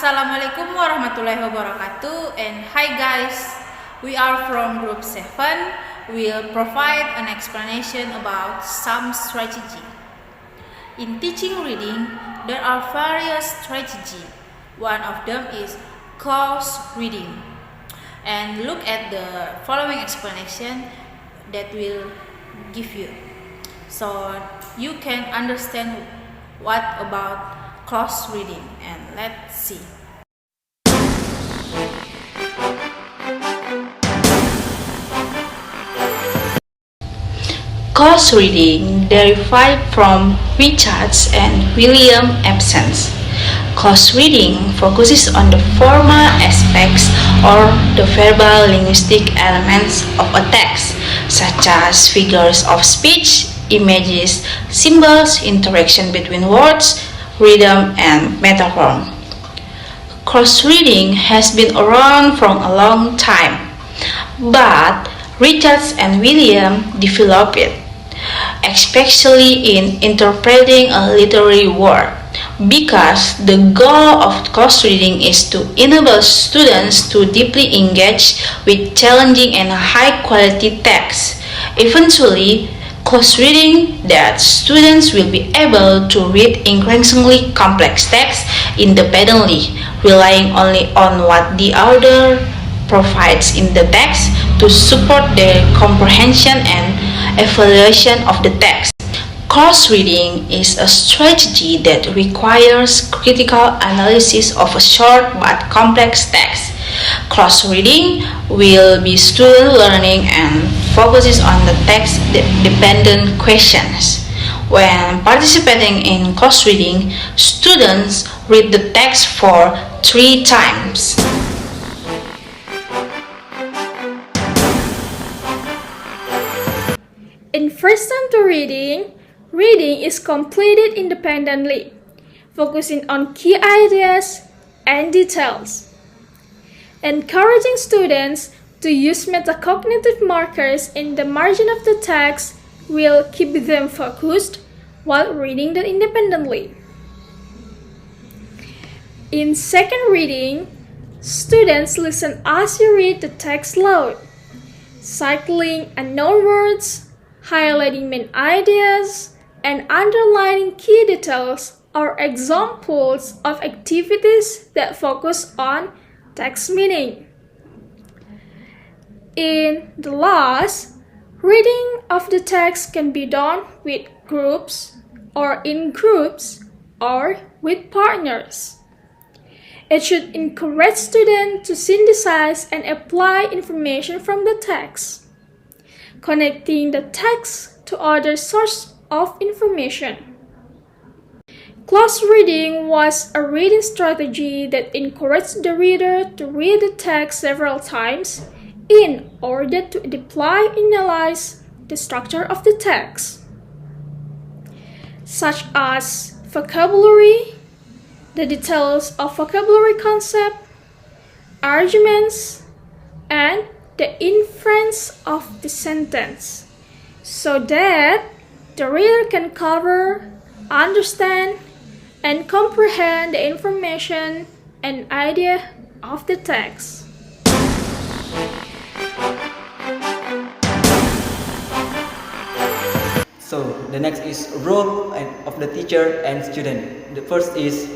Assalamualaikum warahmatullahi wabarakatuh, and hi guys, we are from group 7. We'll provide an explanation about some strategy. In teaching reading, there are various strategies. One of them is close reading. And look at the following explanation that will give you, so you can understand what about close reading. And let's see. Close reading derived from Richard's and William Emerson's. Close reading focuses on the formal aspects or the verbal linguistic elements of a text, such as figures of speech, images, symbols, interaction between words, rhythm, and metaphor. Close reading has been around for a long time, but Richards and William developed it, especially in interpreting a literary work, because the goal of close reading is to enable students to deeply engage with challenging and high-quality texts. Eventually, close reading that students will be able to read increasingly complex texts independently, relying only on what the author provides in the text to support their comprehension and evaluation of the text. Close reading is a strategy that requires critical analysis of a short but complex text. Close reading will be student learning and focuses on the text-dependent questions. When participating in close reading, students read the text for 3 times. In first time to reading, reading is completed independently, focusing on key ideas and details. Encouraging students to use metacognitive markers in the margin of the text will keep them focused while reading them independently. In second reading, students listen as you read the text loud, cycling unknown words, highlighting main ideas, and underlining key details are examples of activities that focus on text meaning. In the last, reading of the text can be done with groups or in groups or with partners. It should encourage students to synthesize and apply information from the text, connecting the text to other sources of information. Close reading was a reading strategy that encouraged the reader to read the text several times in order to apply and analyze the structure of the text, such as vocabulary, the details of vocabulary concept, arguments, and the inference of the sentence, so that the reader can cover, understand, and comprehend the information and idea of the text. So the next is role of the teacher and student. The first is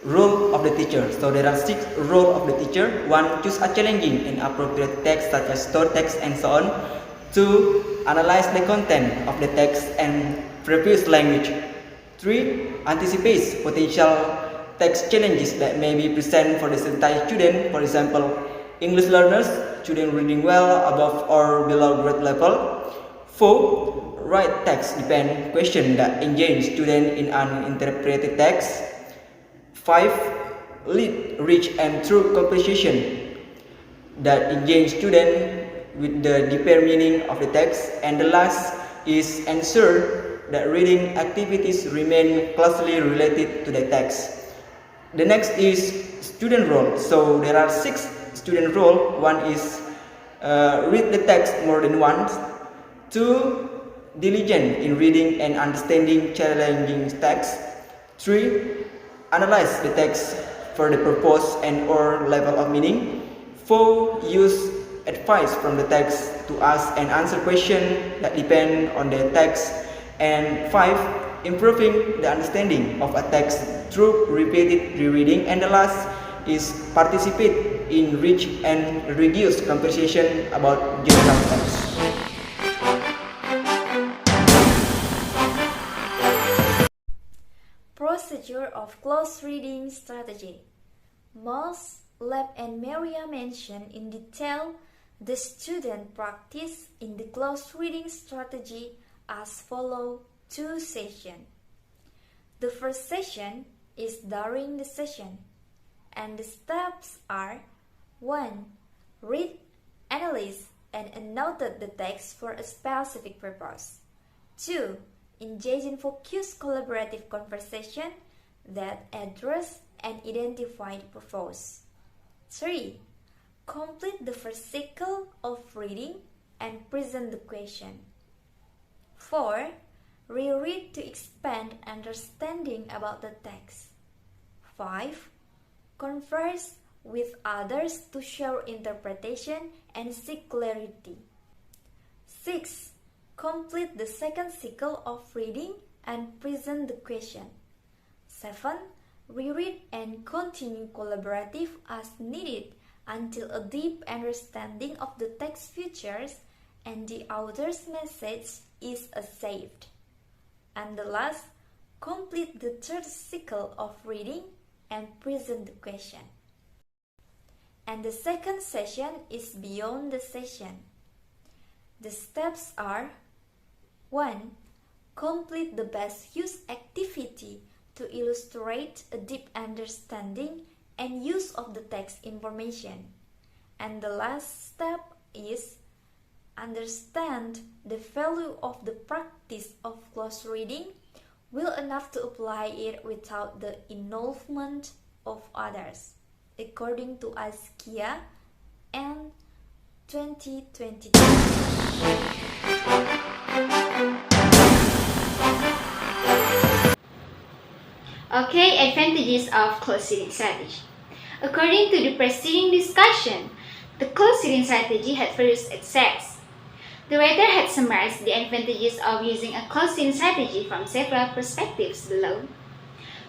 role of the teacher. So there are 6 roles of the teacher. 1. Choose a challenging and appropriate text such as story text and so on. 2. Analyze the content of the text and previous language. 3. Anticipates potential text challenges that may be present for the entire student. For example, English learners, students reading well above or below grade level. 4. Write text-dependent questions that engage students in an interpreted text. 5. Lead rich and true comprehension that engage students with the deeper meaning of the text. And the last is ensure that reading activities remain closely related to the text. The next is student role. So there are 6 student roles. 1 is read the text more than once. 2. Diligent in reading and understanding challenging text. 3. Analyze the text for the purpose and or level of meaning. 4. Use advice from the text to ask and answer questions that depend on the text. And 5. Improving the understanding of a text through repeated rereading. And the last is participate in rich and rigorous conversation about general text. Procedure of close reading strategy. Moss, Lab and Maria mention in detail the student practice in the close reading strategy as follow 2 sessions. The first session is during the session, and the steps are 1. Read, analyze, and annotate the text for a specific purpose. 2. Engage in focused collaborative conversation that address and identify the purpose. 3. Complete the first cycle of reading and present the question. 4. Reread to expand understanding about the text. 5. Converse with others to share interpretation and seek clarity. 6. Complete the second cycle of reading and present the question. 7. Reread and continue collaborative as needed until a deep understanding of the text features and the author's message is achieved. And the last, complete the third cycle of reading and present the question. And the second session is beyond the session. The steps are 1. Complete the best use activity to illustrate a deep understanding and use of the text information. And the last step is understand the value of the practice of close reading well enough to apply it without the involvement of others, according to Askia and 2022. Okay, advantages of close reading strategy. According to the preceding discussion, the close reading strategy had various aspects. The writer had summarized the advantages of using a close reading strategy from several perspectives below.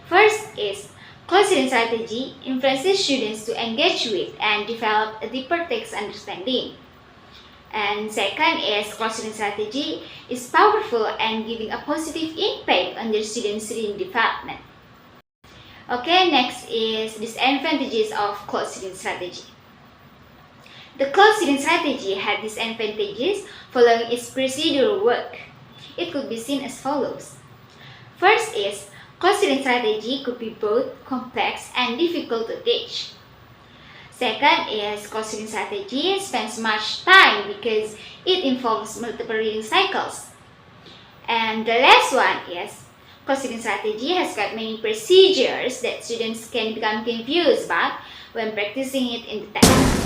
First is, close reading strategy influences students to engage with and develop a deeper text understanding. And second is, close reading strategy is powerful and giving a positive impact on the students' reading development. Okay, next is disadvantages of close reading strategy. The close reading strategy had disadvantages following its procedural work. It could be seen as follows. First is, close reading strategy could be both complex and difficult to teach. Second is, close reading strategy spends much time because it involves multiple reading cycles. And the last one is, close reading strategy has got many procedures that students can become confused about when practicing it in the text.